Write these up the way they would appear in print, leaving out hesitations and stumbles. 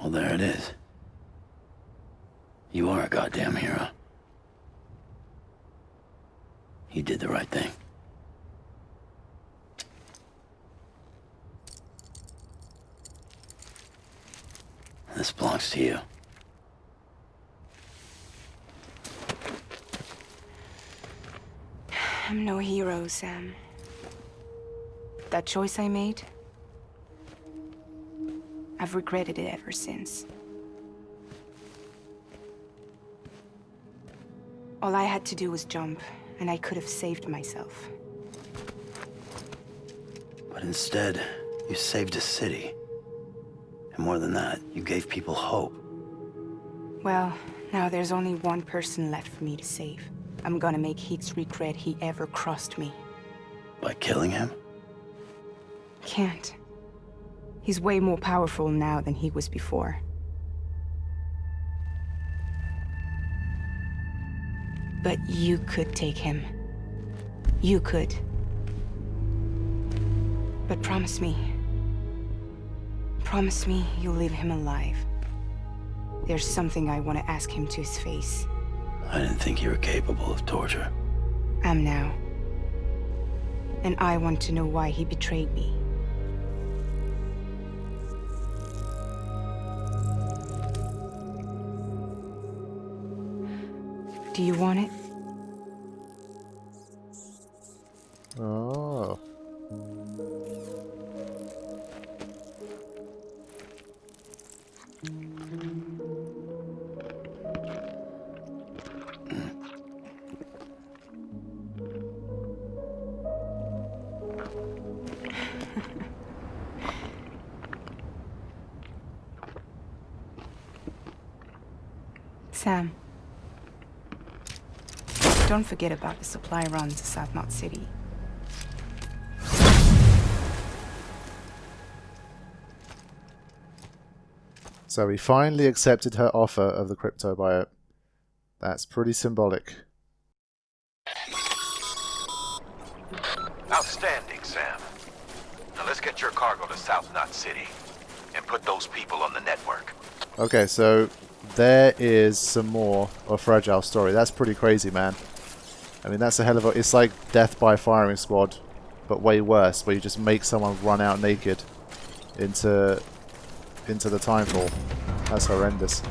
Well, there it is. You are a goddamn hero. You did the right thing. This belongs to you. I'm no hero, Sam. That choice I made, I've regretted it ever since. All I had to do was jump, and I could have saved myself. But instead, you saved a city. And more than that, you gave people hope. Well, now there's only one person left for me to save. I'm gonna make Heath's regret he ever crossed me. By killing him? Can't. He's way more powerful now than he was before. But you could take him. You could. But promise me. Promise me you'll leave him alive. There's something I want to ask him to his face. I didn't think you were capable of torture. Am now. And I want to know why he betrayed me. Do you want it? Oh. Sam. Don't forget about the supply runs to South Knot City. So he finally accepted her offer of the crypto buyout. That's pretty symbolic. Outstanding, Sam. Now let's get your cargo to South Knot City and put those people on the network. Okay, so there is some more of Fragile Story. That's pretty crazy, man. I mean, that's a hell of a... It's like Death by Firing Squad, but way worse, where you just make someone run out naked into the timefall. That's horrendous.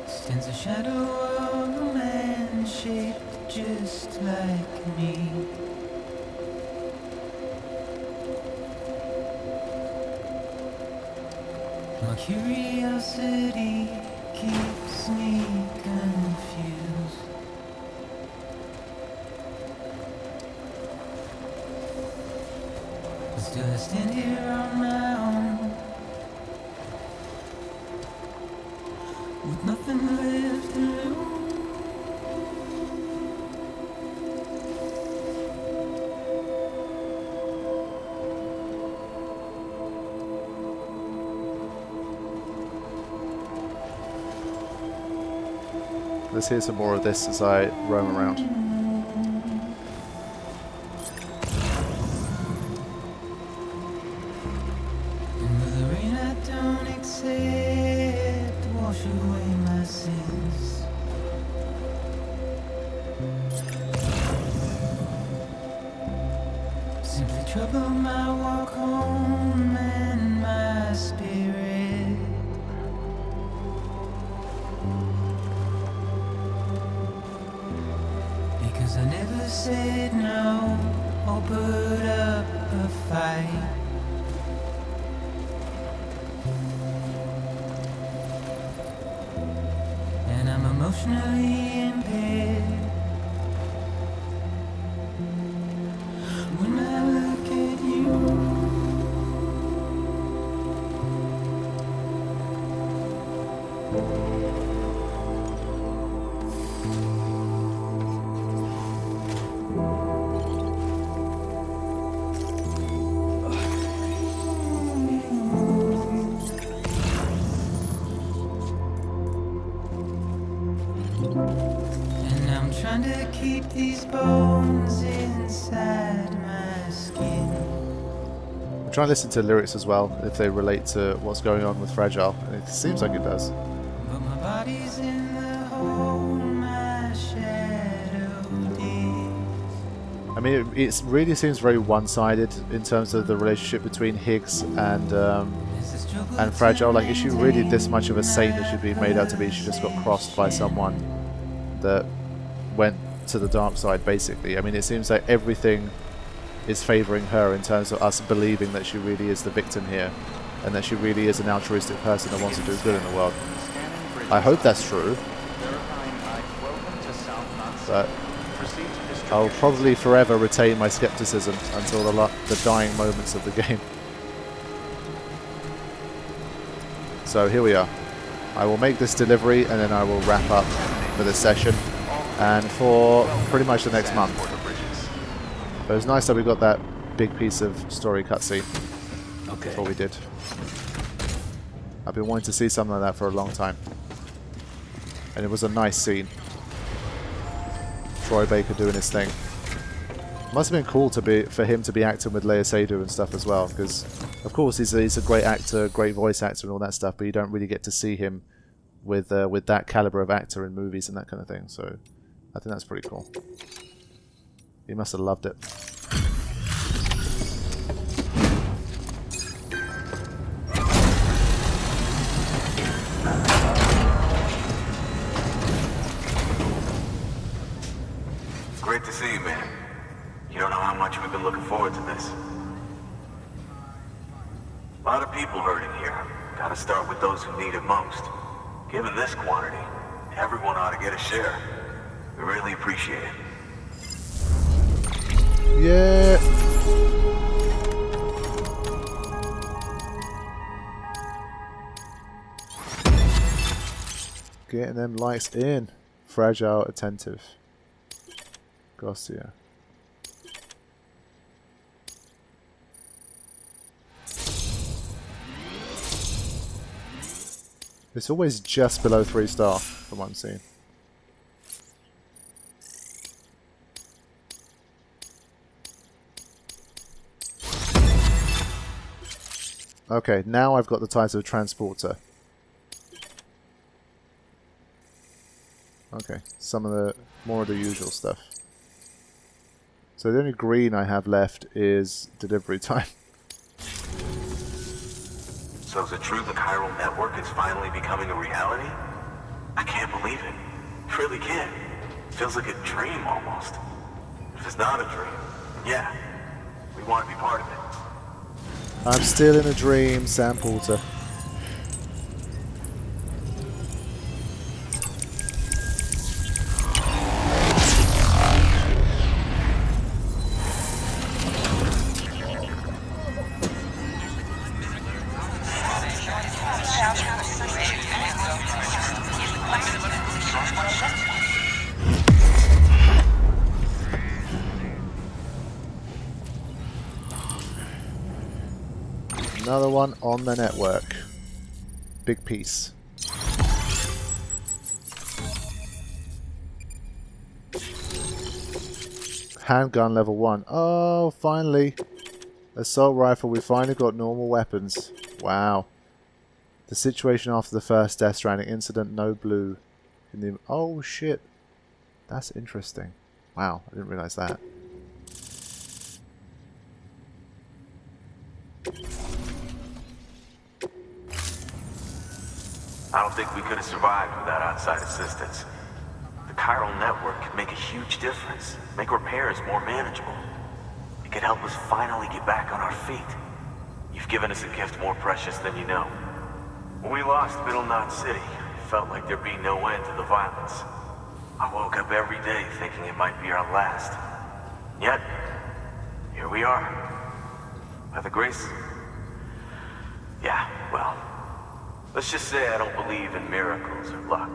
Stands a shadow of a man shaped just like me. My curiosity keeps me confused. But still I stand here on my own, with nothing left to lose. Let's hear some more of this as I roam around. And with the rain I don't accept, wash away my sins. Simply trouble my walk home and my spirit. Because I never said no or put up a fight. And I'm a emotionally impaired. When I look at you, and I'm trying to keep these bones inside my skin. I'm trying to listen to lyrics as well, if they relate to what's going on with Fragile, and it seems like it does. But my body's in the hole my shadow digs. I mean, it really seems very one-sided in terms of the relationship between Higgs and Fragile. Like, is she really this much of a saint that she'd be made out to be? She just got crossed by someone that went to the dark side, basically. I mean, it seems like everything is favoring her in terms of us believing that she really is the victim here, and that she really is an altruistic person that wants to do good in the world. I hope that's true, but I'll probably forever retain my skepticism until the dying moments of the game. So here we are. I will make this delivery and then I will wrap up for this session and for pretty much the next month. But it was nice that we got that big piece of story cutscene before we did. I've been wanting to see something like that for a long time. And it was a nice scene. Troy Baker doing his thing. Must have been cool for him to be acting with Lea Seydoux and stuff as well, because of course he's a great actor, great voice actor and all that stuff, but you don't really get to see him with that caliber of actor in movies and that kind of thing. So I think that's pretty cool. He must have loved it. Great to see you, man. You don't know how much we've been looking forward to this. A lot of people hurting here. Gotta start with those who need it most. Given this quantity, everyone ought to get a share. We really appreciate it. Yeah. Getting them lights in. Fragile, attentive. Garcia. It's always just below 3-star from what I'm seeing. Okay, now I've got the title of Transporter. Okay, some of the more of the usual stuff. So the only green I have left is delivery time. So is it true the chiral network is finally becoming a reality? I can't believe it. Really can't. Feels like a dream almost. If it's not a dream, yeah, we want to be part of it. I'm still in a dream, Sam Porter. Another one on the network. Big piece. Handgun level 1. Oh, finally. Assault rifle. We finally got normal weapons. Wow. The situation after the first Death Stranding incident. No blue. In the oh, shit. That's interesting. Wow. I didn't realize that. I don't think we could have survived without outside assistance. The chiral network could make a huge difference, make repairs more manageable. It could help us finally get back on our feet. You've given us a gift more precious than you know. When we lost Middle Knot City, it felt like there'd be no end to the violence. I woke up every day thinking it might be our last. Yet, here we are. By the grace... Yeah, well... Let's just say I don't believe in miracles or luck.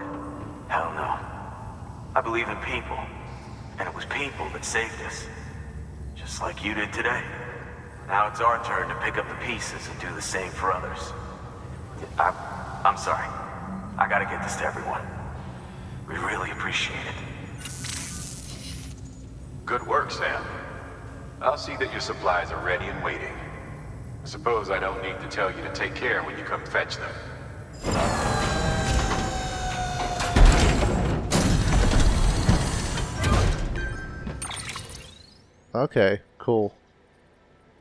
Hell no. I believe in people. And it was people that saved us. Just like you did today. Now it's our turn to pick up the pieces and do the same for others. I'm sorry. I gotta get this to everyone. We really appreciate it. Good work, Sam. I'll see that your supplies are ready and waiting. I suppose I don't need to tell you to take care when you come fetch them. Okay, cool.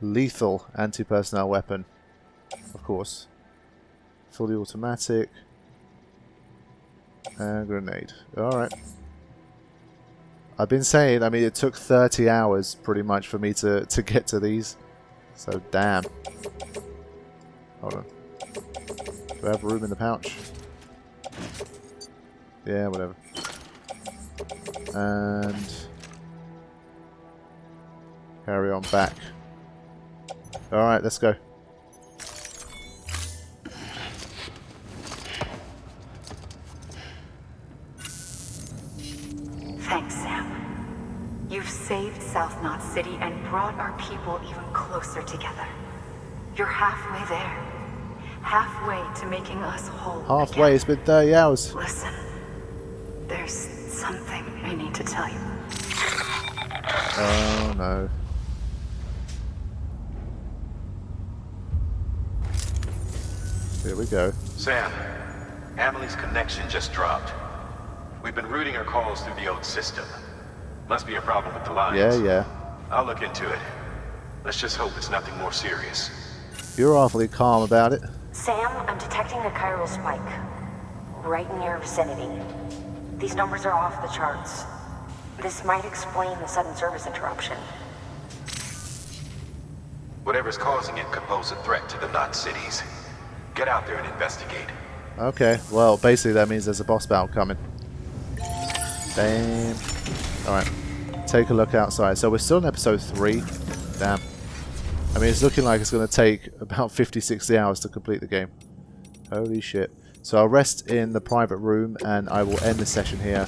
Lethal anti-personnel weapon. Of course. Fully automatic. And grenade. Alright. I've been saying, I mean, it took 30 hours pretty much for me to get to these. So, damn. Hold on. Do I have room in the pouch? Yeah, whatever. And... carry on back. Alright, let's go. Thanks, Sam. You've saved South Knot City and brought our people even closer together. You're halfway there. Halfway to making us whole. Halfway, again. it's been 30 hours. Listen, there's something I need to tell you. Oh no. Here we go. Sam, Emily's connection just dropped. We've been routing her calls through the old system. Must be a problem with the lines. Yeah. I'll look into it. Let's just hope it's nothing more serious. You're awfully calm about it. Sam, I'm detecting a chiral spike. Right in your vicinity. These numbers are off the charts. This might explain the sudden service interruption. Whatever's causing it could pose a threat to the Knot cities. Get out there and investigate. Okay, well, basically that means there's a boss battle coming. Damn. Alright, take a look outside. So we're still in episode 3. Damn. I mean, it's looking like it's going to take about 50-60 hours to complete the game. Holy shit. So I'll rest in the private room and I will end the session here.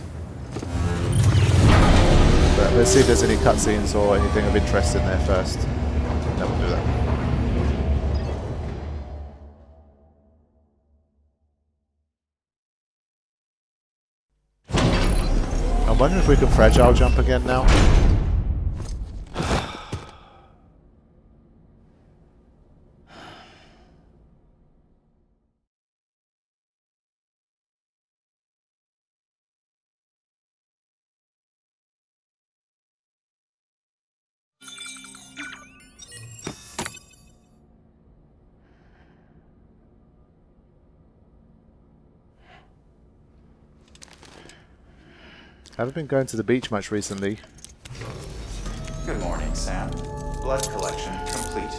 But let's see if there's any cutscenes or anything of interest in there first. Then we'll do that. I'm wondering if we can fragile jump again now. I haven't been going to the beach much recently. Good morning, Sam. Blood collection complete.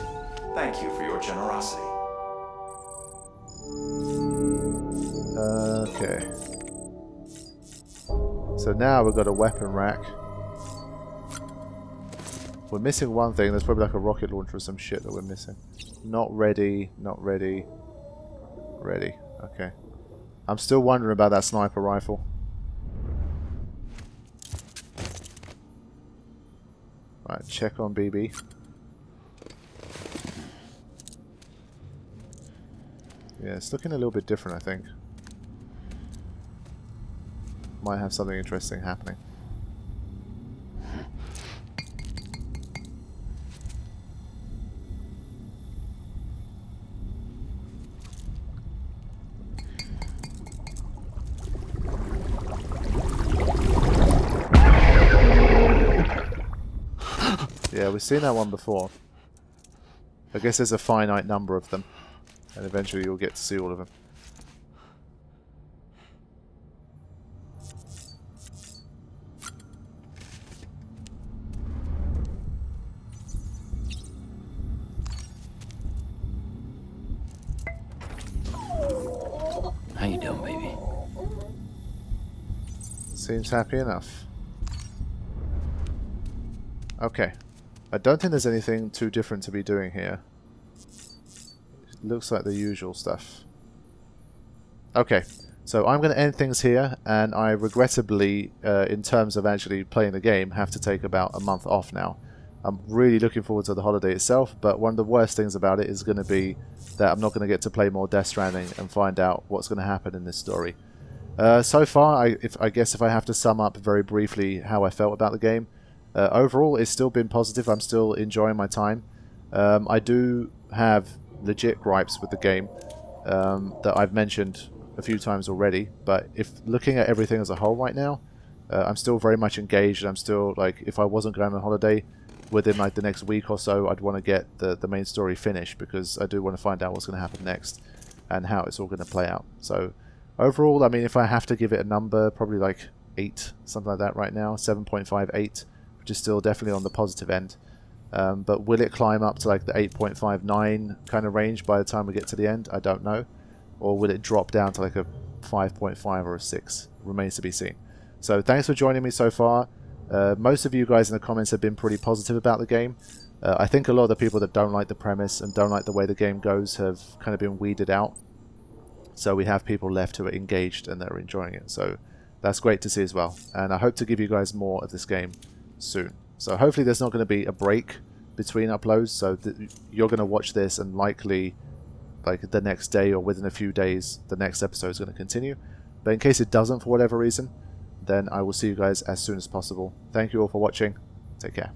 Thank you for your generosity. Okay. So now we've got a weapon rack. We're missing one thing. There's probably like a rocket launcher or some shit that we're missing. Not ready. Not ready. Ready. Okay. I'm still wondering about that sniper rifle. Right, check on BB. Yeah, it's looking a little bit different, I think. Might have something interesting happening. Yeah, we've seen that one before. I guess there's a finite number of them. And eventually you'll get to see all of them. How you doing, baby? Seems happy enough. Okay. I don't think there's anything too different to be doing here. It looks like the usual stuff. Okay. So I'm going to end things here, and I regrettably, in terms of actually playing the game, have to take about a month off now. I'm really looking forward to the holiday itself, but one of the worst things about it is going to be that I'm not going to get to play more Death Stranding and find out what's going to happen in this story. So far, I guess if I have to sum up very briefly how I felt about the game, overall it's still been positive. I'm still enjoying my time. I do have legit gripes with the game that I've mentioned a few times already, but if looking at everything as a whole right now, I'm still very much engaged. I'm still, like, if I wasn't going on holiday, within like the next week or so, I'd want to get the main story finished, because I do want to find out what's going to happen next and how it's all going to play out. So overall, I mean, if I have to give it a number, probably like 8, something like that right now, 7.58, which is still definitely on the positive end. But will it climb up to like the 8.59 kind of range by the time we get to the end? I don't know. Or will it drop down to like a 5.5 or a 6? Remains to be seen. So thanks for joining me so far. Most of you guys in the comments have been pretty positive about the game. I think a lot of the people that don't like the premise and don't like the way the game goes have kind of been weeded out. So we have people left who are engaged and they're enjoying it. So that's great to see as well. And I hope to give you guys more of this game soon. So hopefully there's not going to be a break between uploads. So you're going to watch this, and likely like the next day or within a few days, the next episode is going to continue. But in case it doesn't for whatever reason, then I will see you guys as soon as possible. Thank you all for watching. Take care.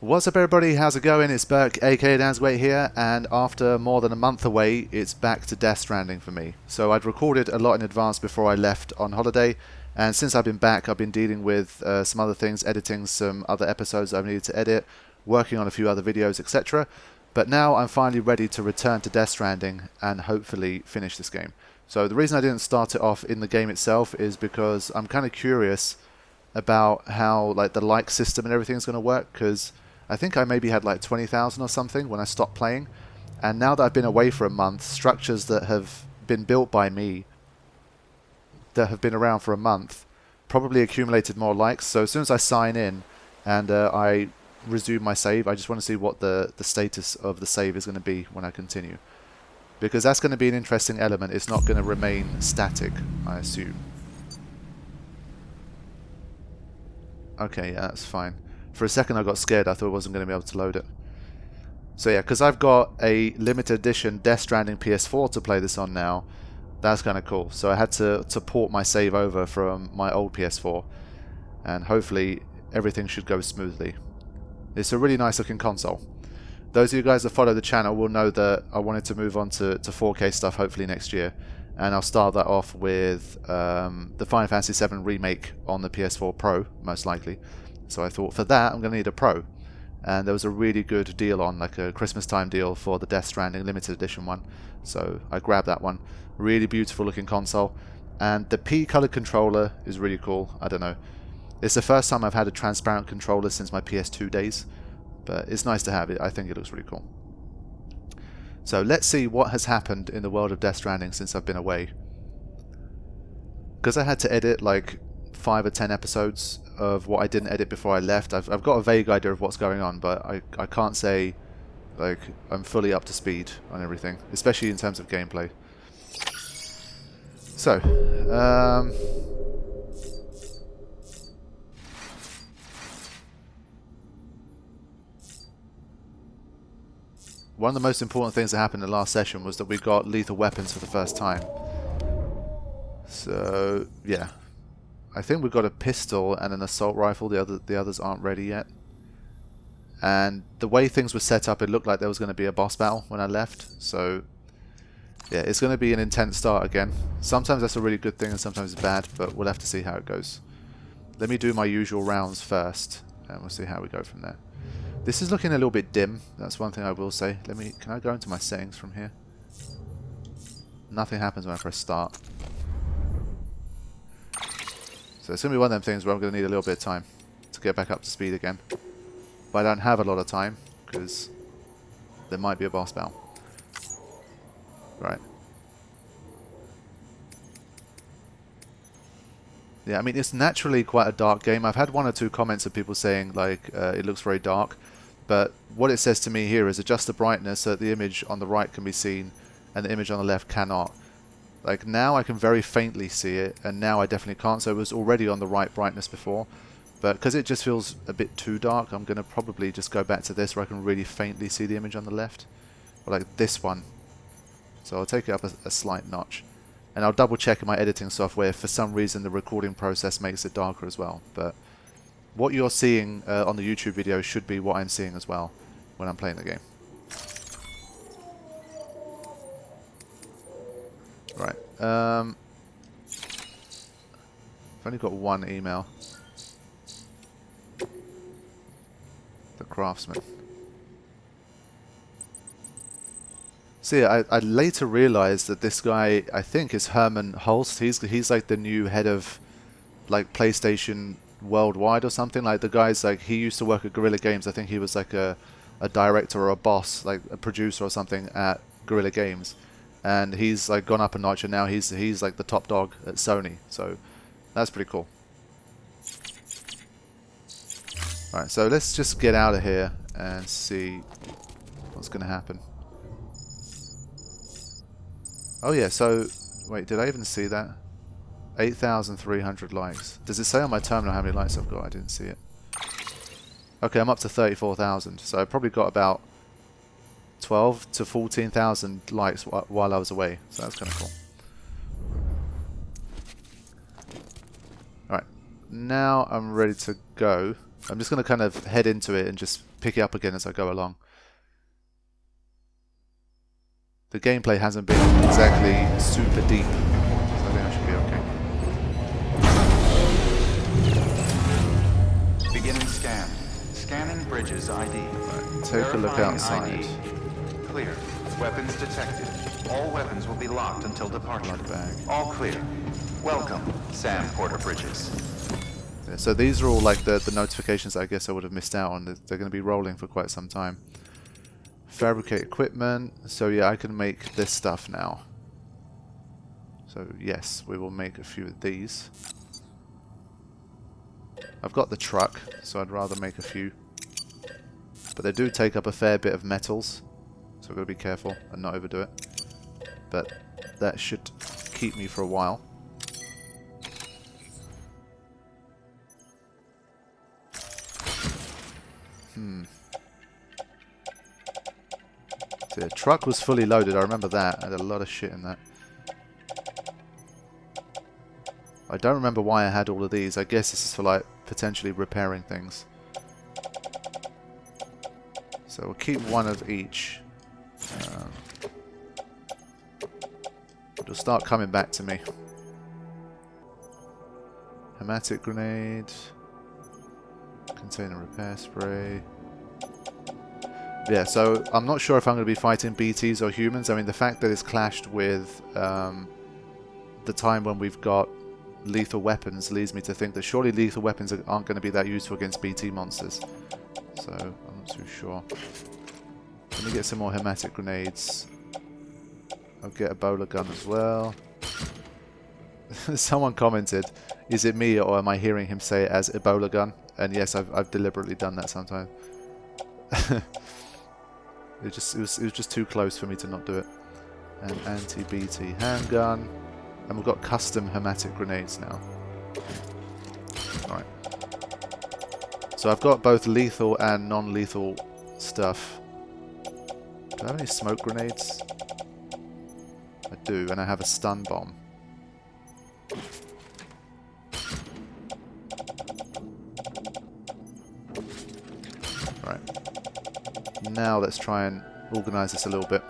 What's up everybody, how's it going? It's Burke, aka Dansg08 here, and after more than a month away, it's back to Death Stranding for me. So I'd recorded a lot in advance before I left on holiday, and since I've been back, I've been dealing with some other things, editing some other episodes I've needed to edit, working on a few other videos, etc. But now I'm finally ready to return to Death Stranding and hopefully finish this game. So the reason I didn't start it off in the game itself is because I'm kind of curious about how like the like system and everything is going to work, because I think I maybe had like 20,000 or something when I stopped playing, and now that I've been away for a month, structures that have been built by me that have been around for a month probably accumulated more likes. So as soon as I sign in and I resume my save, I just want to see what the status of the save is going to be when I continue. Because that's going to be an interesting element. It's not going to remain static, I assume. Okay, yeah, that's fine. For a second I got scared. I thought I wasn't going to be able to load it. So yeah, because I've got a limited edition Death Stranding PS4 to play this on now, that's kind of cool. So I had to port my save over from my old PS4. And hopefully everything should go smoothly. It's a really nice looking console. Those of you guys that follow the channel will know that I wanted to move on to 4K stuff hopefully next year, and I'll start that off with the Final Fantasy VII Remake on the PS4 Pro, most likely. So I thought for that I'm going to need a Pro, and there was a really good deal on, like a Christmas time deal for the Death Stranding limited edition one, so I grabbed that one. Really beautiful looking console, and the P-colored controller is really cool. I don't know, it's the first time I've had a transparent controller since my PS2 days. But it's nice to have it. I think it looks really cool. So let's see what has happened in the world of Death Stranding since I've been away. Because I had to edit like 5 or 10 episodes of what I didn't edit before I left. I've got a vague idea of what's going on, but I can't say like I'm fully up to speed on everything, especially in terms of gameplay. So, one of the most important things that happened in the last session was that we got lethal weapons for the first time. So, yeah. I think we've got a pistol and an assault rifle. The others aren't ready yet. And the way things were set up, it looked like there was going to be a boss battle when I left. So, yeah, it's going to be an intense start again. Sometimes that's a really good thing and sometimes it's bad, but we'll have to see how it goes. Let me do my usual rounds first, and we'll see how we go from there. This is looking a little bit dim. That's one thing I will say. Can I go into my settings from here? Nothing happens when I press start. So it's going to be one of them things where I'm going to need a little bit of time to get back up to speed again. But I don't have a lot of time because there might be a boss battle. Right. Yeah, I mean, it's naturally quite a dark game. I've had 1 or 2 comments of people saying, like, it looks very dark. But what it says to me here is adjust the brightness so that the image on the right can be seen and the image on the left cannot. Like, now I can very faintly see it, and now I definitely can't. So it was already on the right brightness before. But because it just feels a bit too dark, I'm going to probably just go back to this where I can really faintly see the image on the left. Or like this one. So I'll take it up a slight notch. And I'll double check in my editing software if for some reason the recording process makes it darker as well. But what you're seeing on the YouTube video should be what I'm seeing as well when I'm playing the game. Right. I've only got 1 email. The craftsman. So yeah, I later realized that this guy, I think, is Herman Holst. He's like the new head of like PlayStation Worldwide or something. Like the guy's like, he used to work at Guerrilla Games. I think he was like a director or a boss, like a producer or something at Guerrilla Games. And he's like gone up a notch, and now he's like the top dog at Sony. So that's pretty cool. Alright, so let's just get out of here and see what's going to happen. Oh yeah, so, wait, did I even see that? 8,300 likes. Does it say on my terminal how many likes I've got? I didn't see it. Okay, I'm up to 34,000, so I probably got about 12 to 14,000 likes while I was away, so that's kind of cool. Alright, now I'm ready to go. I'm just going to kind of head into it and just pick it up again as I go along. The gameplay hasn't been exactly super deep, so I think I should be okay. Beginning scan. Scanning bridges ID. Right, take a look outside. ID. Clear. Weapons detected. All weapons will be locked until departure. Blood bag. All clear. Welcome, Sam Porter Bridges. Yeah, so these are all like the notifications I guess I would have missed out on. They're going to be rolling for quite some time. Fabricate equipment. So yeah, I can make this stuff now. So yes, we will make a few of these. I've got the truck, so I'd rather make a few. But they do take up a fair bit of metals, so I've got to be careful and not overdo it. But that should keep me for a while. So the truck was fully loaded, I remember that. I had a lot of shit in that. I don't remember why I had all of these. I guess this is for like potentially repairing things. So we'll keep 1 of each. It'll start coming back to me. Hematic grenade. Container repair spray. Yeah, so I'm not sure if I'm going to be fighting BTs or humans. I mean, the fact that it's clashed with the time when we've got lethal weapons leads me to think that surely lethal weapons aren't going to be that useful against BT monsters. So, I'm not too sure. Let me get some more hematic grenades. I'll get a bowler gun as well. Someone commented, is it me or am I hearing him say it as Ebola gun? And yes, I've deliberately done that sometimes. It was just too close for me to not do it. An anti-BT handgun. And we've got custom hematic grenades now. Alright. So I've got both lethal and non-lethal stuff. Do I have any smoke grenades? I do, and I have a stun bomb. Right. Now let's try and organise this a little bit.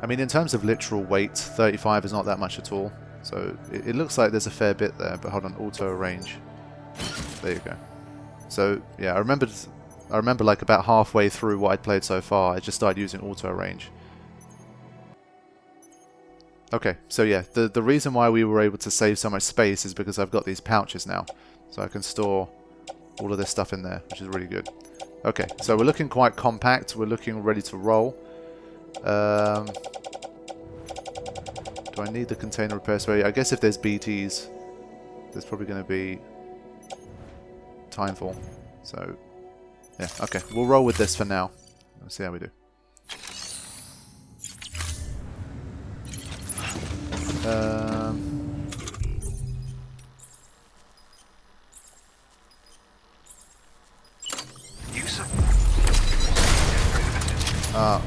I mean, in terms of literal weight, 35 is not that much at all. So it looks like there's a fair bit there, but hold on, auto arrange. There you go. So yeah, I remember like about halfway through what I'd played so far, I just started using auto arrange. Okay, so yeah, the reason why we were able to save so much space is because I've got these pouches now. So I can store all of this stuff in there, which is really good. Okay, so we're looking quite compact. We're looking ready to roll. Do I need the container repair spray? I guess if there's BTs, there's probably going to be timefall. So, yeah, okay. We'll roll with this for now. Let's see how we do.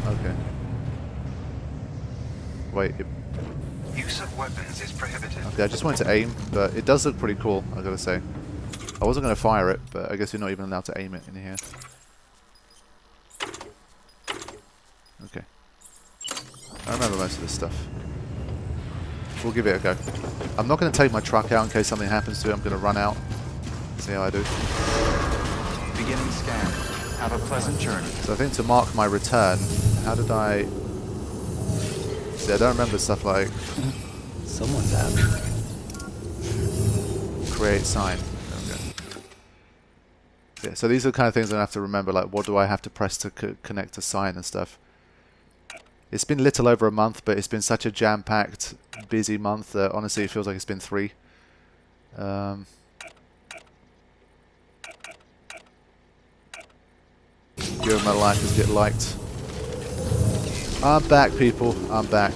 Okay. Wait. Use of weapons is prohibited. Okay, I just wanted to aim, but it does look pretty cool, I gotta say. I wasn't gonna fire it, but I guess you're not even allowed to aim it in here. Okay. I remember most of this stuff. We'll give it a go. I'm not gonna take my truck out in case something happens to it. I'm gonna run out. See how I do. Beginning scan. Have a pleasant journey. So I think to mark my return, how did I... See, I don't remember stuff like... Someone's happy. Create sign. There we go. Yeah, so these are the kind of things I have to remember, like what do I have to press to connect to sign and stuff. It's been little over a month, but it's been such a jam-packed, busy month that honestly it feels like it's been 3. Give my life is get liked. I'm back, people. I'm back.